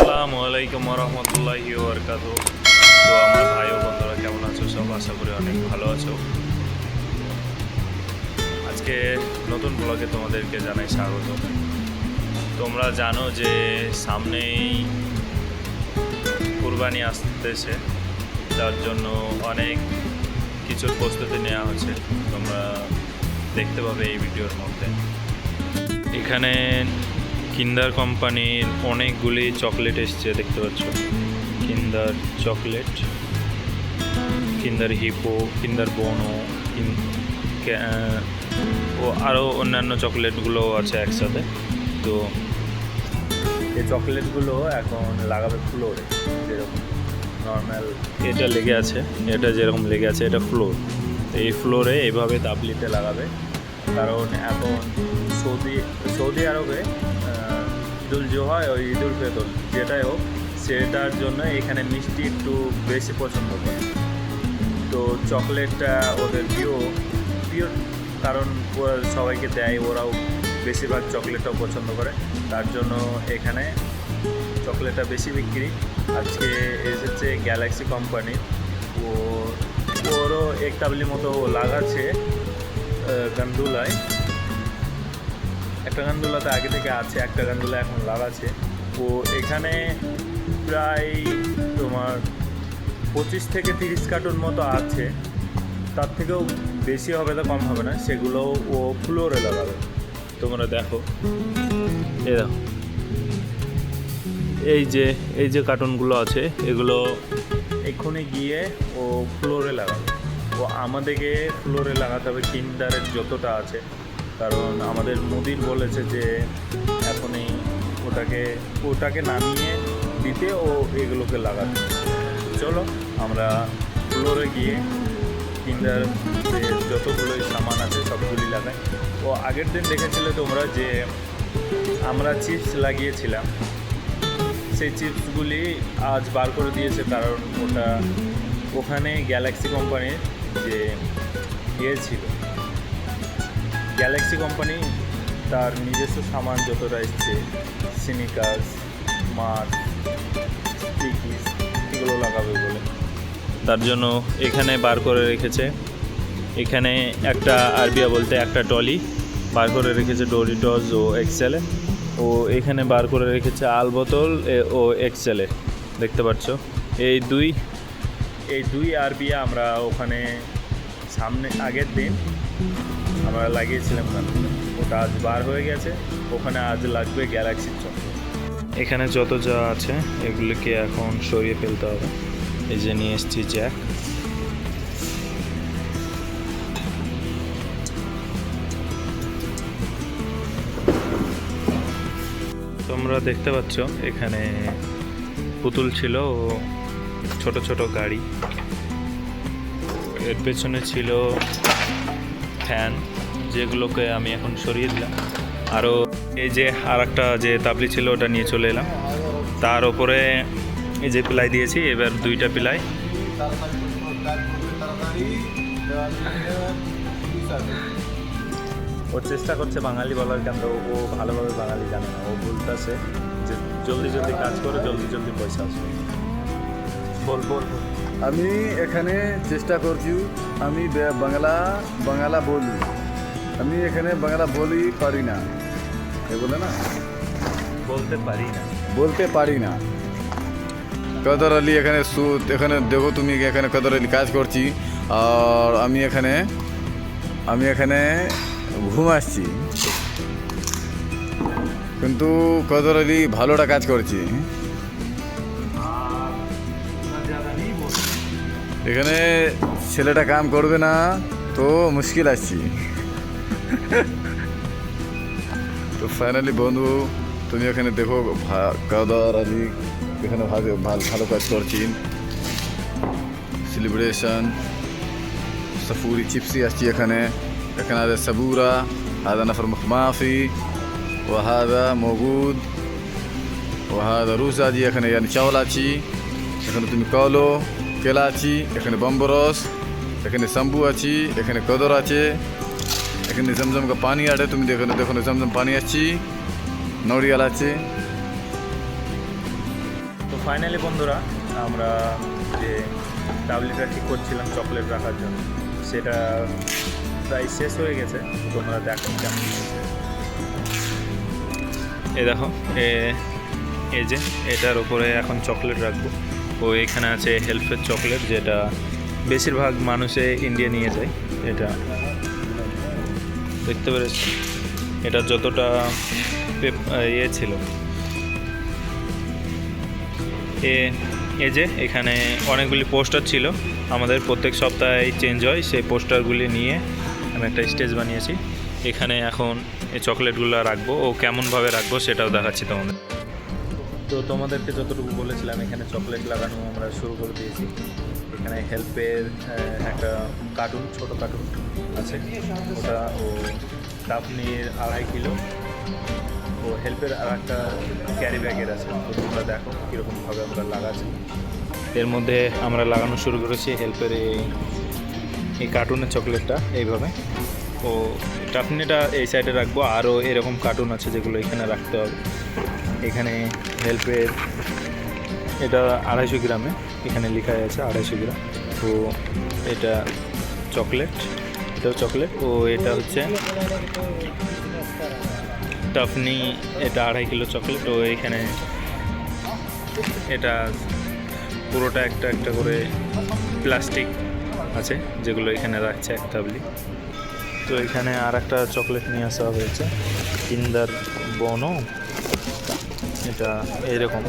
আসসালামু আলাইকুম রহমতুল্লাহি ওবরকাতুহু। তো আমার ভাই ও বন্ধুরা কেমন আছো? সব আশা করি অনেক ভালো আছো। আজকে নতুন ব্লগে তোমাদেরকে জানাই স্বাগত। তোমরা জানো যে সামনেই কুরবানি আসতেছে, তার জন্য অনেক কিছুর প্রস্তুতি নেওয়া হচ্ছে। তোমরা দেখতে পাবে এই ভিডিওর মধ্যে। এখানে কিন্ডার কোম্পানির অনেকগুলি চকলেট এসছে, দেখতে পাচ্ছ। কিন্ডার চকলেট, কিন্ডার হিপো, কিন্ডার বোনো ও আরও অন্যান্য চকলেটগুলোও আছে একসাথে। তো এই চকলেটগুলো এখন লাগাবে ফ্লোরে, যেরকম নর্মাল এটা লেগে আছে, এটা যেরকম লেগে আছে এটা ফ্লোর। এই ফ্লোরে এইভাবে তাবলিতে লাগাবে, কারণ এখন সৌদি আরবে ঈদুল জোহা ও ঈদুল ফিতর যেটাই হোক, সেটার জন্য এখানে মিষ্টি একটু বেশি পছন্দ করে। তো চকলেটটা ওদের প্রিয়, কারণ ওরা সবাইকে দেয়, ওরাও বেশিরভাগ চকলেটটাও পছন্দ করে, তার জন্য এখানে চকলেটটা বেশি বিক্রি। আজকে এসেছে গ্যালাক্সি কোম্পানির, ওরও এক তাবলির মতো লাগাচ্ছে গান্দুলায়। একটা গান্দুলাতে আগে থেকে আছে, একটা গান্দুলা এখন লাগাচ্ছে। ও এখানে প্রায় তোমার 25 থেকে 30 কার্টুন মতো আছে, তার থেকেও বেশি হবে না, কম হবে না। সেগুলো ও ফ্লোরে লাগাবে। তোমরা দেখো, দেখো এই যে কার্টুনগুলো আছে, এগুলো এক্ষুনি গিয়ে ও ফ্লোরে লাগাবে। ও আমাদেরকে ফ্লোরে লাগাতে হবে কিন্ডারের যতটা আছে, কারণ আমাদের মুদির বলেছে যে এখনই ওটাকে নামিয়ে দিতে ও এগুলোকে লাগাতে। চলো আমরা ফ্লোরে গিয়ে কিন্ডার যে যতগুলোই সামান আছে সবগুলি লাগাই। ও আগের দিন দেখেছিলে তোমরা যে আমরা চিপস লাগিয়েছিলাম, সেই চিপসগুলি আজ বার করে দিয়েছে, কারণ ওখানে গ্যালাক্সি কোম্পানির যে ছিল, গ্যালাক্সি কোম্পানি তার নিজস্ব সামান যতটা এসছে, সিনিকার্স, মার্ক, স্টিকিস, এগুলো লাগাবে বলে, তার জন্য এখানে বার করে রেখেছে। এখানে একটা আরবিয়া বলতে একটা টলি বার করে রেখেছে ডোরিটস ও এক্সেলে। ও এখানে বার করে রেখেছে আলবোতল ও এক্সেলে, দেখতে পাচ্ছ। এই দুই আরবিয়া আমরা ওখানে আগের দিন আমরা লাগিয়েছিলাম, ওটা আজ বার হয়ে গেছে। ওখানে আজ লাগবে গ্যালাক্সির চকলেট। এখানে যত যা আছে এগুলিকে এখন সরিয়ে ফেলতে হবে। এই যে নিয়ে এসেছি জ্যাক। তোমরা দেখতে পাচ্ছ এখানে পুতুল ছিল ও ছোট ছোট গাড়ি, এর পেছনে ছিল ফ্যান, যেগুলোকে আমি এখন সরিয়ে দিলাম। আরও এই যে আর একটা যে তাবলি ছিল ওটা নিয়ে চলে এলাম। তার ওপরে এই যে পিলাই দিয়েছি, এবার দুইটা পিলাই। ও চেষ্টা করছে বাঙালি বলার, কেন ও ভালোভাবে বাঙালি জানে না। ও বলতেছে যে জলদি জলদি কাজ করে, জলদি জলদি পয়সা আসবে। বল। আমি এখানে চেষ্টা করছি, আমি বাংলা বলি, আমি এখানে বাংলা বলি পারি না, বলে না, বলতে পারি না। কদর আলী এখানে দেখো, তুমি এখানে কদর আলী কাজ করছি, আর আমি এখানে ঘুম আসছি, কিন্তু কদর আলী ভালোটা কাজ করছি। এখানে ছেলেটা কাম করবে না তো মুশকিল আসছি। তো ফাইনালি বন্ধু, তুমি এখানে দেখো কদর আলী এখানে ভালো কাজ করছি। সেলিব্রেশন সাফুরি চিপসি আসছি এখানে هذا سبورة، هذا نفر مخمافي، وهذا موجود، وهذا روزا دي এখানে يعني চাওলাচি, এখানে তুমি কলো কেলাচি, এখানে বম্বরস, এখানে সাম্বু আছি, এখানে কদর আছে, এখানে জমজম কা পানি আছে। তুমি দেখো জমজম পানি আসছি, নড়িয়াল আছে। ফাইনালি বন্ধুরা আমরা যে টাবলেটটা ঠিক করছিলাম চকলেট রাখার জন্য সেটা প্রায় শেষ হয়ে গেছে। তোমরা দেখো কেমন এই দেখো এই যে এটার উপরে এখন চকলেট রাখবো। ও এখানে আছে হেল্পের চকলেট, যেটা বেশিরভাগ মানুষে ইন্ডিয়া নিয়ে যায়। এটা দেখতে পেরেছি, এটা যতটা ছিল এই যে এখানে অনেকগুলি পোস্টার ছিল, আমাদের প্রত্যেক সপ্তাহে চেঞ্জ হয়। সেই পোস্টারগুলি নিয়ে আমি একটা স্টেজ বানিয়েছি। এখানে এখন এই চকলেটগুলো রাখবো, ও কেমনভাবে রাখবো সেটাও দেখাচ্ছি তোমাদের। তো তোমাদেরকে যতটুকু বলেছিলাম এখানে চকলেট লাগানো আমরা শুরু করে দিয়েছি। এখানে হেল্পের একটা কার্টুন, ছোট কার্টুন আছে, ওটা ও টাফনির 2.5 কিলো। ও হেল্পের আর একটা ক্যারি ব্যাগের আছে। তো তোমরা দেখো কীরকমভাবে আমরা লাগাচ্ছি। এর মধ্যে আমরা লাগানো শুরু করেছি হেল্পের এই কার্টুনের চকলেটটা এইভাবে। ও টাফনিটা এই সাইডে রাখবো, আরও এরকম কার্টুন আছে যেগুলো এখানে রাখতে হবে। এখানে হেল্পের এটা 250 গ্রামে, এখানে লেখা আছে 250 গ্রাম। তো এটা চকলেট, এটাও চকলেট। ও এটা হচ্ছে টাফনি, এটা 2.5 কিলো চকলেট। ও এখানে এটা পুরোটা একটা একটা করে প্লাস্টিক আছে যেগুলো এখানে রাখছে এক তাবলি। তো এখানে আর একটা চকলেট নিয়ে আসা হয়েছে, কিন্ডার বনো, এটা এইরকম।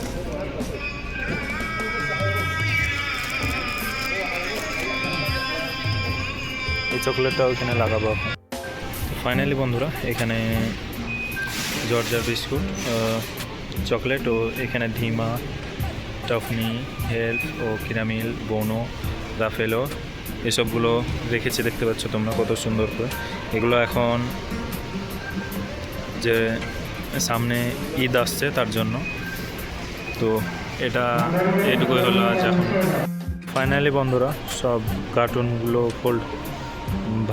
এই চকলেটটাও এখানে লাগাবো। ফাইনালি বন্ধুরা এখানে জর্জার বিস্কুট, চকলেট, ও এখানে ধিমা, টফনি, হেল্প ও কিরামিল, বোনো, রাফেলো এসবগুলো রেখেছি। দেখতে পাচ্ছ তোমরা কত সুন্দর করে। এগুলো এখন যে সামনে ঈদ আসছে তার জন্য। তো এটুকুই হলো আজ। এখন ফাইনালি বন্ধুরা সব কার্টুনগুলো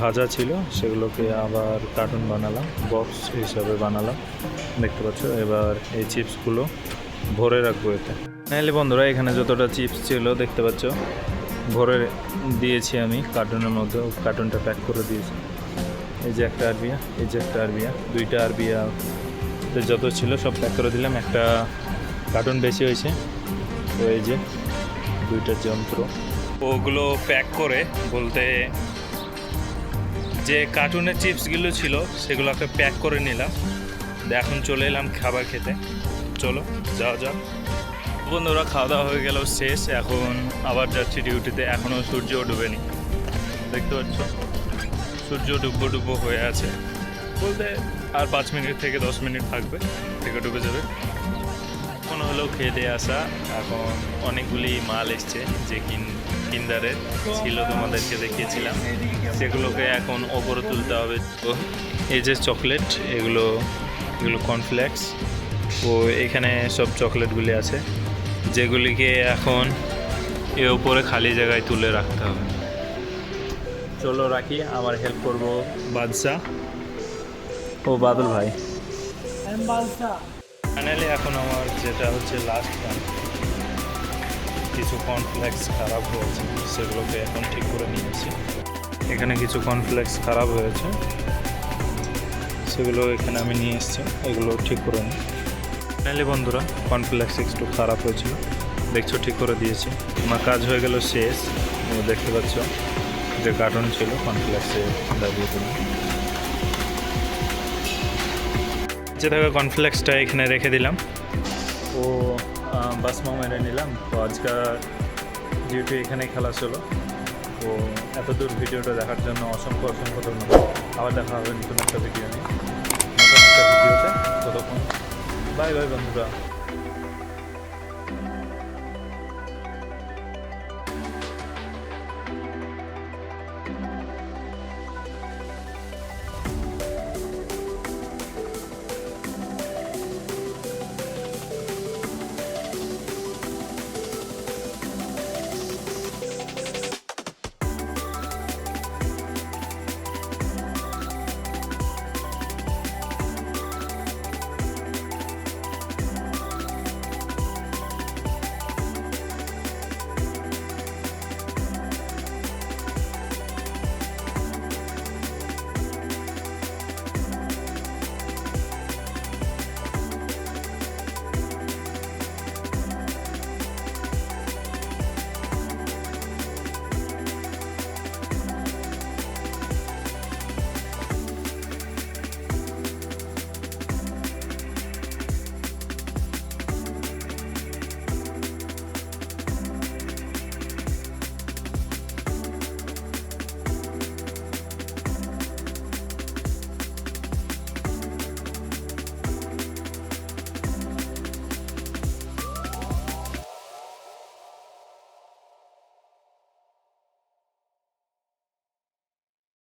ভাজা ছিল, সেগুলোকে আবার কার্টুন বানালাম, বক্স হিসাবে বানালাম। দেখতে পাচ্ছ এবার এই চিপসগুলো ভরে রাখবো এতে। ফাইনালি বন্ধুরা এখানে যতটা চিপস ছিল দেখতে পাচ্ছ ভরে দিয়েছি আমি কার্টুনের মধ্যে। কার্টুনটা প্যাক করে দিয়েছি। এই যে একটা আরবিয়া, এই যে একটা আরবিয়া, 2টা আরবিয়া যত ছিল সব প্যাক করে দিলাম। একটা কার্টুন বেশি হয়েছে, তো এই যে 2টা যন্ত্র ওগুলো প্যাক করে, বলতে যে কার্টুনের চিপসগুলো ছিল সেগুলোকে প্যাক করে নিলাম। এখন চলে এলাম খাবার খেতে। চলো যাওয়া যাক বন্ধুরা। খাওয়া দাওয়া হয়ে গেল শেষ, এখন আবার যাচ্ছি ডিউটিতে। এখনও সূর্য ডুবেনি, দেখতে পাচ্ছ সূর্য ডুবো হয়ে আছে, বলতে আর 5 মিনিট থেকে 10 মিনিট থাকবে, থেকে ডুবে যাবে। এখন হলো খেয়ে দিয়ে আসা। এখন অনেকগুলি মাল এসছে যে কিন্ডারের ছিল, তোমাদেরকে দেখিয়েছিলাম, সেগুলোকে এখন ওপরে তুলতে হবে। তো এই যে চকলেট, এগুলো কর্নফ্লেক্স। ও এখানে সব চকলেটগুলি আছে যেগুলিকে এখন এর উপরে খালি জায়গায় তুলে রাখতে হবে। চলো রাখি, আমার হেল্প করবো বাদশাহ ও বাদল ভাই। ফাইনালি এখন আমার যেটা হচ্ছে লাস্ট টাইম, কিছু কর্নফ্লেক্স খারাপ হয়েছে, সেগুলোকে এখন ঠিক করে নিয়েছি। এখানে কিছু কর্নফ্লেক্স খারাপ হয়েছে, সেগুলো এখানে আমি নিয়ে এসেছি, এগুলো ঠিক করে নিই। ফাইনালি বন্ধুরা কর্নফ্লেক্স একটু খারাপ হয়েছিল, দেখছো ঠিক করে দিয়েছি। আমার কাজ হয়ে গেল শেষ। দেখতে পাচ্ছ যে কার্টুন ছিল কর্নফ্লেক্সে দাঁড়িয়ে দিলাম। যে থাকা কর্নফ্লেক্সটা এখানে রেখে দিলাম। ও বাসমা মেরে নিলাম। তো আজকাল ডিউটি এখানে খেলা ছিল। তো এতদূর ভিডিওটা দেখার জন্য অসংখ্য ধন্যবাদ। আবার দেখা হবে নতুন একটা ভিডিও নিয়ে, নতুন একটা ভিডিওতে। ততক্ষণ বাই বাই বন্ধুরা।